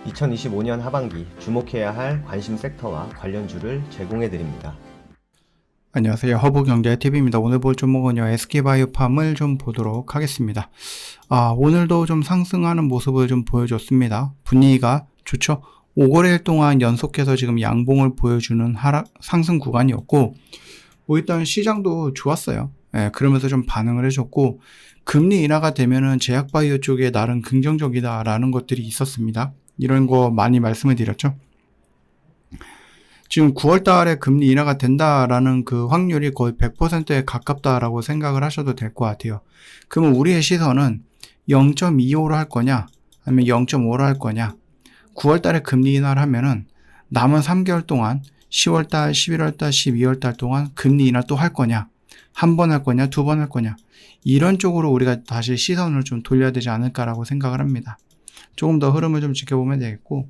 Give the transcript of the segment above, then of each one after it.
2025년 하반기 주목해야 할 관심 섹터와 관련주를 제공해 드립니다. 안녕하세요. 허브경제TV입니다. 오늘 볼 종목은요, SK바이오팜을 좀 보도록 하겠습니다. 오늘도 좀 상승하는 모습을 좀 보여줬습니다. 분위기가 좋죠? 5거래일 동안 연속해서 지금 양봉을 보여주는 상승 구간이었고, 일단 시장도 좋았어요. 그러면서 좀 반응을 해줬고, 금리 인하가 되면은 제약바이오 쪽에 나름 긍정적이다라는 것들이 있었습니다. 이런 거 많이 말씀을 드렸죠. 지금 9월 달에 금리 인하가 된다라는 그 확률이 거의 100%에 가깝다라고 생각을 하셔도 될 것 같아요. 그러면 우리의 시선은 0.25로 할 거냐, 아니면 0.5로 할 거냐. 9월 달에 금리 인하를 하면은 남은 3개월 동안 10월 달, 11월 달, 12월 달 동안 금리 인하 또 할 거냐, 한 번 할 거냐, 두 번 할 거냐. 이런 쪽으로 우리가 다시 시선을 좀 돌려야 되지 않을까라고 생각을 합니다. 조금 더 흐름을 좀 지켜보면 되겠고,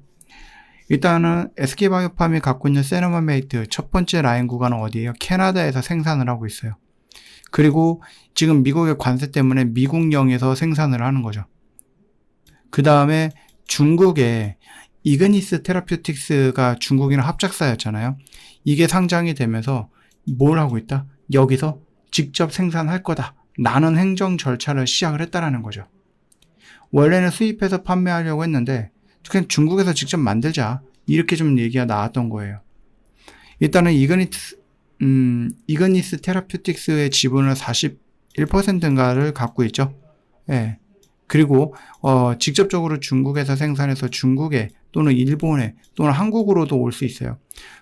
일단은 SK바이오팜이 갖고 있는 세노마메이트 첫 번째 라인 구간은 어디예요? 캐나다에서 생산을 하고 있어요. 그리고 지금 미국의 관세 때문에 미국령에서 생산을 하는 거죠. 그 다음에 중국의 이그니스 테라퓨틱스가 중국이랑 합작사였잖아요. 이게 상장이 되면서 뭘 하고 있다? 여기서 직접 생산할 거다. 라는 행정 절차를 시작을 했다라는 거죠. 원래는 수입해서 판매하려고 했는데 그냥 중국에서 직접 만들자, 이렇게 좀 얘기가 나왔던 거예요. 일단은 이그니스 테라퓨틱스의 지분을 41%인가를 갖고 있죠. 예. 그리고 직접적으로 중국에서 생산해서 중국에 또는 일본에 또는 한국으로도 올 수 있어요.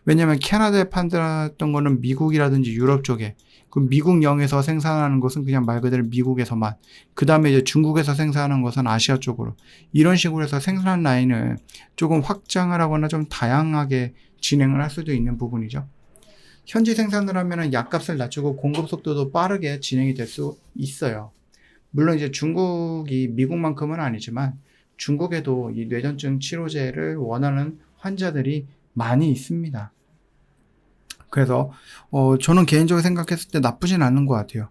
왜냐하면 캐나다에 판들었던 거는 미국이라든지 유럽 쪽에, 그 미국령에서 생산하는 것은 그냥 말 그대로 미국에서만, 그 다음에 이제 중국에서 생산하는 것은 아시아 쪽으로, 이런 식으로 해서 생산 라인을 조금 확장을 하거나 좀 다양하게 진행을 할 수도 있는 부분이죠. 현지 생산을 하면은 약값을 낮추고 공급 속도도 빠르게 진행이 될 수 있어요. 물론 이제 중국이 미국만큼은 아니지만 중국에도 이 뇌전증 치료제를 원하는 환자들이 많이 있습니다. 그래서 저는 개인적으로 생각했을 때 나쁘진 않은 것 같아요.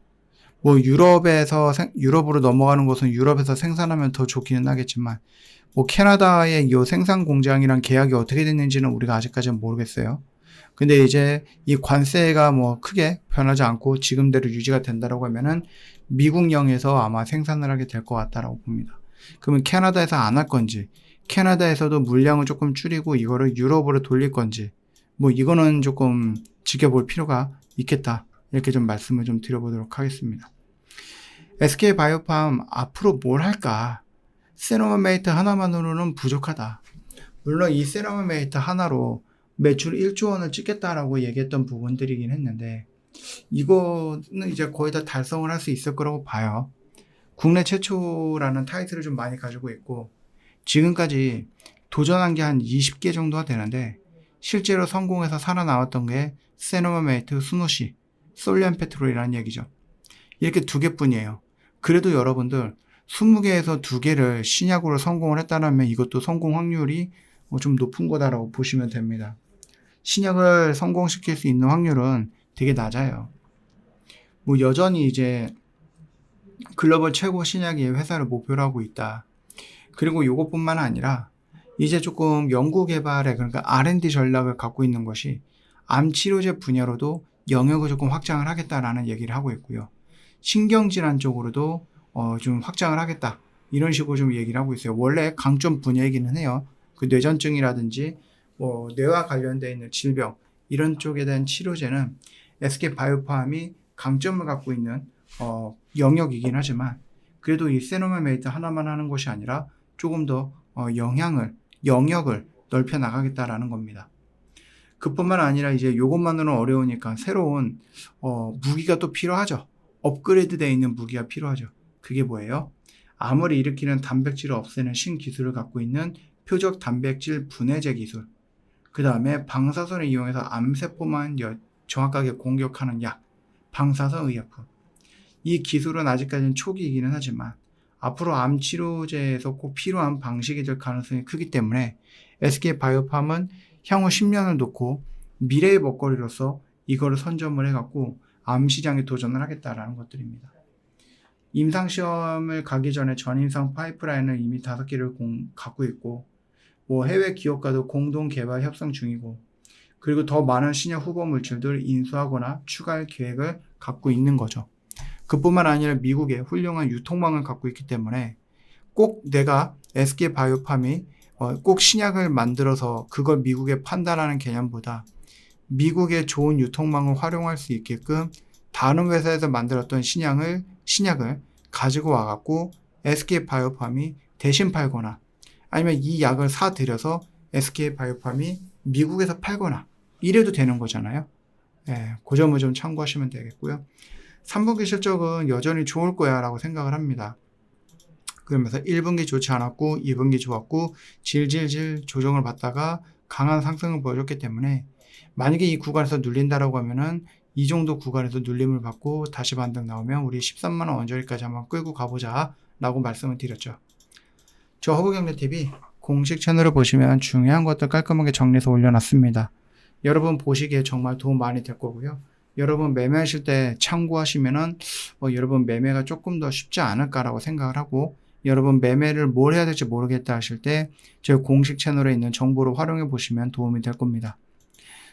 유럽으로 넘어가는 것은 유럽에서 생산하면 더 좋기는 하겠지만, 캐나다의 이 생산 공장이랑 계약이 어떻게 됐는지는 우리가 아직까지는 모르겠어요. 근데 이제 이 관세가 크게 변하지 않고 지금대로 유지가 된다라고 하면은 미국령에서 아마 생산을 하게 될 것 같다라고 봅니다. 그러면 캐나다에서 안 할 건지, 캐나다에서도 물량을 조금 줄이고 이거를 유럽으로 돌릴 건지, 이거는 조금 지켜볼 필요가 있겠다, 이렇게 좀 말씀을 좀 드려보도록 하겠습니다. SK바이오팜 앞으로 뭘 할까? 세노마메이트 하나만으로는 부족하다. 물론 이 세노마메이트 하나로 매출 1조 원을 찍겠다라고 얘기했던 부분들이긴 했는데, 이거는 이제 거의 다 달성을 할 수 있을 거라고 봐요. 국내 최초라는 타이틀을 좀 많이 가지고 있고, 지금까지 도전한 게 한 20개 정도가 되는데, 실제로 성공해서 살아나왔던 게 세노마메이트, 스노시, 솔리안페트롤이라는 얘기죠. 이렇게 2개뿐이에요. 그래도 여러분들 20개에서 2개를 신약으로 성공을 했다면 이것도 성공 확률이 좀 높은 거다라고 보시면 됩니다. 신약을 성공시킬 수 있는 확률은 되게 낮아요. 여전히 이제 글로벌 최고 신약의 회사를 목표로 하고 있다. 그리고 이것뿐만 아니라 이제 조금 연구개발에, 그러니까 R&D 전략을 갖고 있는 것이 암 치료제 분야로도 영역을 조금 확장을 하겠다라는 얘기를 하고 있고요. 신경질환 쪽으로도 좀 확장을 하겠다, 이런 식으로 좀 얘기를 하고 있어요. 원래 강점 분야이기는 해요. 그 뇌전증이라든지 뇌와 관련되어 있는 질병, 이런 쪽에 대한 치료제는 SK바이오팜이 강점을 갖고 있는 영역이긴 하지만, 그래도 이 세노마메이트 하나만 하는 것이 아니라 조금 더 영역을 넓혀 나가겠다라는 겁니다. 그뿐만 아니라 이제 요것만으로는 어려우니까 새로운 무기가 또 필요하죠. 업그레이드 되어 있는 무기가 필요하죠. 그게 뭐예요? 암을 일으키는 단백질을 없애는 신기술을 갖고 있는 표적 단백질 분해제 기술, 그 다음에 방사선을 이용해서 암세포만 정확하게 공격하는 약, 방사선 의약품. 이 기술은 아직까지는 초기이기는 하지만 앞으로 암 치료제에서 꼭 필요한 방식이 될 가능성이 크기 때문에 SK바이오팜은 향후 10년을 놓고 미래의 먹거리로서 이거를 선점을 해갖고 암 시장에 도전을 하겠다라는 것들입니다. 임상시험을 가기 전에 전임상 파이프라인을 이미 5개를 갖고 있고, 뭐 해외 기업과도 공동 개발 협상 중이고, 그리고 더 많은 신약 후보 물질들을 인수하거나 추가할 계획을 갖고 있는 거죠. 그뿐만 아니라 미국에 훌륭한 유통망을 갖고 있기 때문에 꼭 내가 SK 바이오팜이 꼭 신약을 만들어서 그걸 미국에 판다라는 개념보다 미국의 좋은 유통망을 활용할 수 있게끔 다른 회사에서 만들었던 신약을 가지고 와갖고 SK 바이오팜이 대신 팔거나 아니면 이 약을 사들여서 SK 바이오팜이 미국에서 팔거나 이래도 되는 거잖아요. 예, 그 점을 좀 참고하시면 되겠고요. 3분기 실적은 여전히 좋을 거야 라고 생각을 합니다. 그러면서 1분기 좋지 않았고 2분기 좋았고 질질질 조정을 받다가 강한 상승을 보여줬기 때문에 만약에 이 구간에서 눌린다라고 하면은 이 정도 구간에서 눌림을 받고 다시 반등 나오면 우리 13만원 언저리까지 한번 끌고 가보자 라고 말씀을 드렸죠. 저 허브경제TV 공식 채널을 보시면 중요한 것들 깔끔하게 정리해서 올려놨습니다. 여러분 보시기에 정말 도움 많이 될 거고요. 여러분 매매하실 때 참고하시면은 여러분 매매가 조금 더 쉽지 않을까라고 생각을 하고, 여러분 매매를 뭘 해야 될지 모르겠다 하실 때 저희 공식 채널에 있는 정보를 활용해 보시면 도움이 될 겁니다.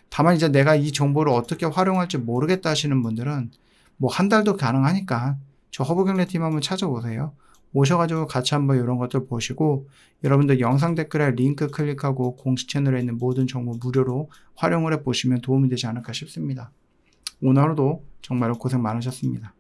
다만 이제 내가 이 정보를 어떻게 활용할지 모르겠다 하시는 분들은 뭐 한 달도 가능하니까 저 허브경제TV 한번 찾아보세요. 오셔가지고 같이 한번 이런 것들 보시고, 여러분들 영상 댓글에 링크 클릭하고 공식 채널에 있는 모든 정보 무료로 활용을 해 보시면 도움이 되지 않을까 싶습니다. 오늘 하루도 정말 고생 많으셨습니다.